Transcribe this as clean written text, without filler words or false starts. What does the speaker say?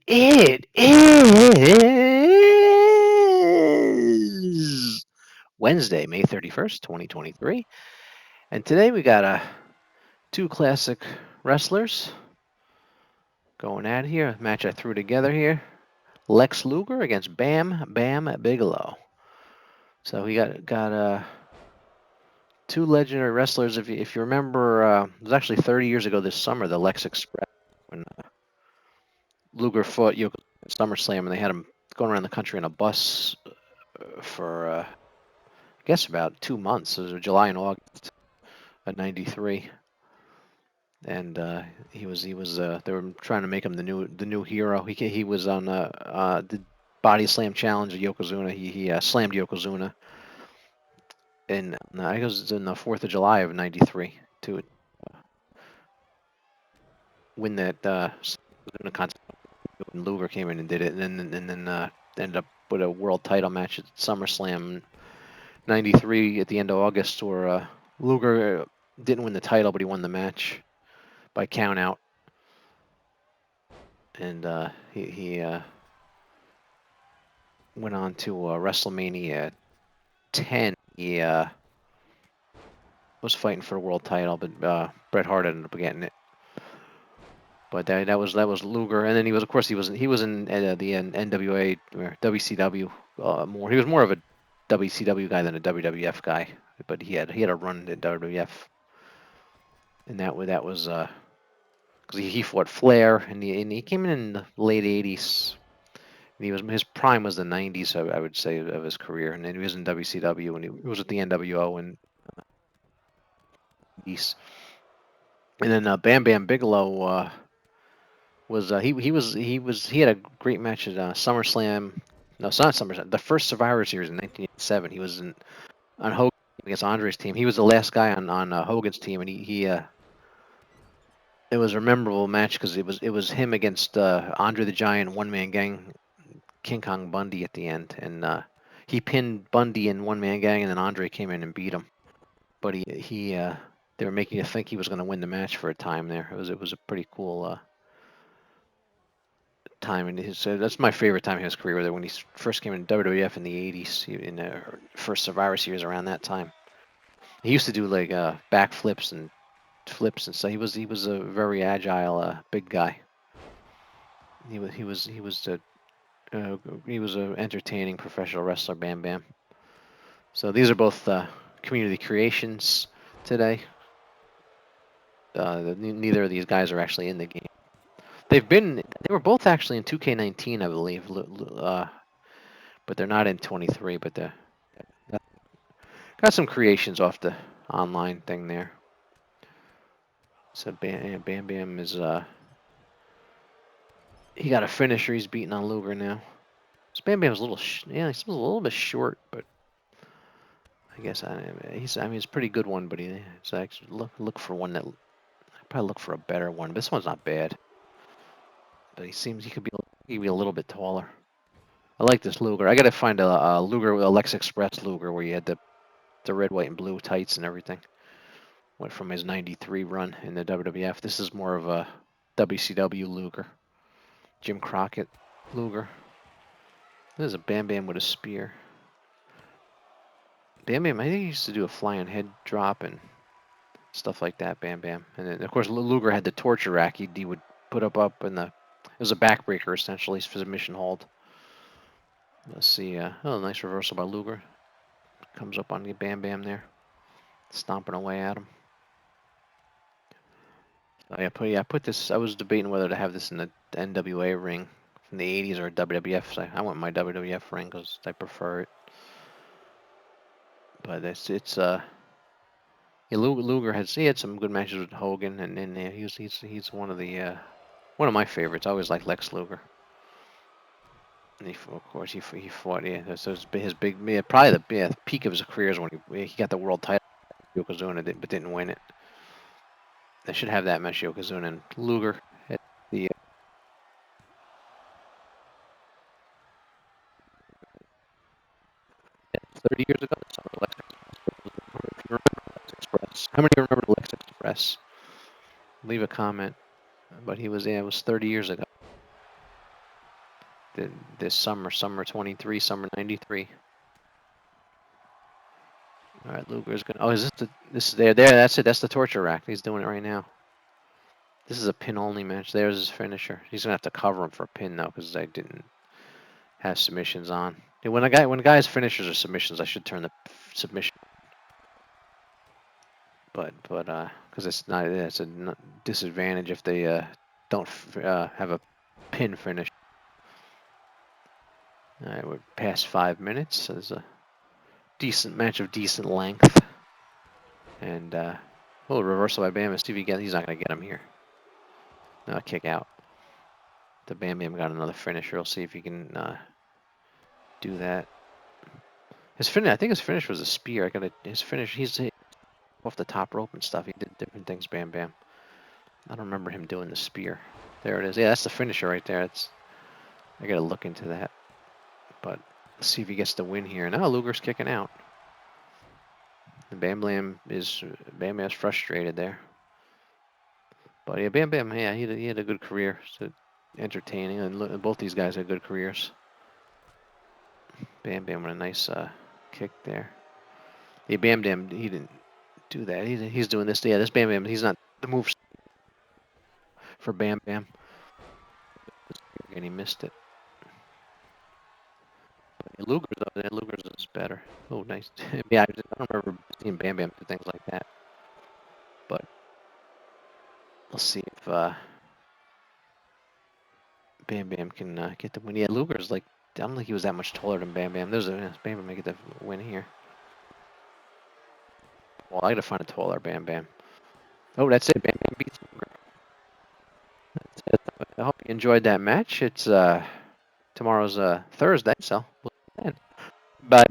It is Wednesday, May 31st, 2023. And today we got two classic wrestlers going at it here. A match I threw together here. Lex Luger against Bam Bam Bigelow. So we got two legendary wrestlers. If you remember, it was actually 30 years ago this summer, the Lex Express, when Luger fought Yoko at SummerSlam, and they had him going around the country in a bus for I guess about 2 months. It was July and August of '93, and he was they were trying to make him the new hero. He was on the body slam challenge of Yokozuna. He slammed Yokozuna, and I guess it's in the 4th of July of '93 to win that Yokozuna contest. And Luger came in and did it, and then ended up with a world title match at SummerSlam '93 at the end of August, where Luger didn't win the title, but he won the match by count out, and he went on to WrestleMania 10. He was fighting for the world title, but Bret Hart ended up getting it. But that was Luger, and then he was in the NWA or WCW more. He was more of a WCW guy than a WWF guy, but he had a run in WWF, and that was because he fought Flair, and he came in the late '80s. And his prime was the '90s, I would say, of his career, and then he was in WCW, and he was at the NWO and East. And then Bam Bam Bigelow was he had a great match at SummerSlam. No, it's not SummerSlam. The first Survivor Series in 1987. He was on Hogan against Andre's team. He was the last guy on Hogan's team, and he it was a memorable match because it was him against Andre the Giant, one man gang, King Kong Bundy at the end, and he pinned Bundy in one man gang, and then Andre came in and beat him. But he they were making you think he was going to win the match for a time there. It was a pretty cool time in his. That's my favorite time in his career. When he first came in WWF in the '80s, in the first Survivor Series around that time. He used to do like backflips and flips and stuff. He was a very agile big guy. He was a entertaining professional wrestler, Bam Bam. So these are both community creations today. Neither of these guys are actually in the game. They were both actually in 2K19, I believe, but they're not in 23. But they got some creations off the online thing there. So Bam Bam is he got a finisher. He's beating on Luger now. So Bam Bam's a little he's a little bit short, but I guess he's a pretty good one. But he's actually look for one that probably look for a better one. But this one's not bad. But he could be a little bit taller. I like this Luger. I gotta find a Luger, a Lex Express Luger, where you had the red, white, and blue tights and everything. Went from his '93 run in the WWF. This is more of a WCW Luger. Jim Crockett Luger. There's a Bam Bam with a spear. Bam Bam, I think he used to do a flying head drop and stuff like that. Bam Bam, and then of course Luger had the torture rack. He would put up in the. It was a backbreaker essentially for submission hold. Let's see. Oh, nice reversal by Luger. Comes up on the Bam Bam there, stomping away at him. Oh, I put this. I was debating whether to have this in the NWA ring from the '80s or WWF. So I went my WWF ring because I prefer it. But it's yeah, Luger had some good matches with Hogan, and then he's one of my favorites. I always like Lex Luger. And of course he fought. Yeah, so his big probably the peak of his career is when he got the world title. Yokozuna but didn't win it. They should have that match, Yokozuna and Luger at the 30 years ago. Lex Express. How many remember Lex Express? Leave a comment. But it was 30 years ago. this summer, summer 23, summer 93. All right, Luger's gonna. Oh, is this there? That's it. That's the torture rack. He's doing it right now. This is a pin only match. There's his finisher. He's gonna have to cover him for a pin though, because I didn't have submissions on. Yeah, when a guy's finishers are submissions, I should turn the submission. But because it's a disadvantage if they don't have a pin finish. All right, we're past 5 minutes. So there's a decent match of decent length. And reversal by Bam. See if he gets. He's not gonna get him here. No, kick out. The Bam Bam got another finisher. We'll see if he can do that. His finish. I think his finish was a spear. His finish. He's off the top rope and stuff. He did different things. Bam Bam. I don't remember him doing the spear. There it is. Yeah, that's the finisher right there. I gotta look into that. But let's see if he gets the win here. Now Luger's kicking out. And Bam Bam's frustrated there. But yeah, Bam Bam, yeah, he had a good career. So entertaining, and both these guys had good careers. Bam Bam with a nice kick there. Yeah, Bam Bam, he didn't do that. He's doing this. Yeah, this Bam Bam, he's not the move for Bam Bam. And he missed it. Luger's is better. Oh, nice. Yeah, I don't remember seeing Bam Bam do things like that. But we'll see if Bam Bam can get the win. Yeah, Luger's like, I don't think he was that much taller than Bam Bam. Bam Bam may get the win here. Well, I gotta find a taller Bam Bam. Oh, that's it. Bam Bam beats Luger. That's it. I hope you enjoyed that match. It's tomorrow's Thursday, so we'll see you then. Bye.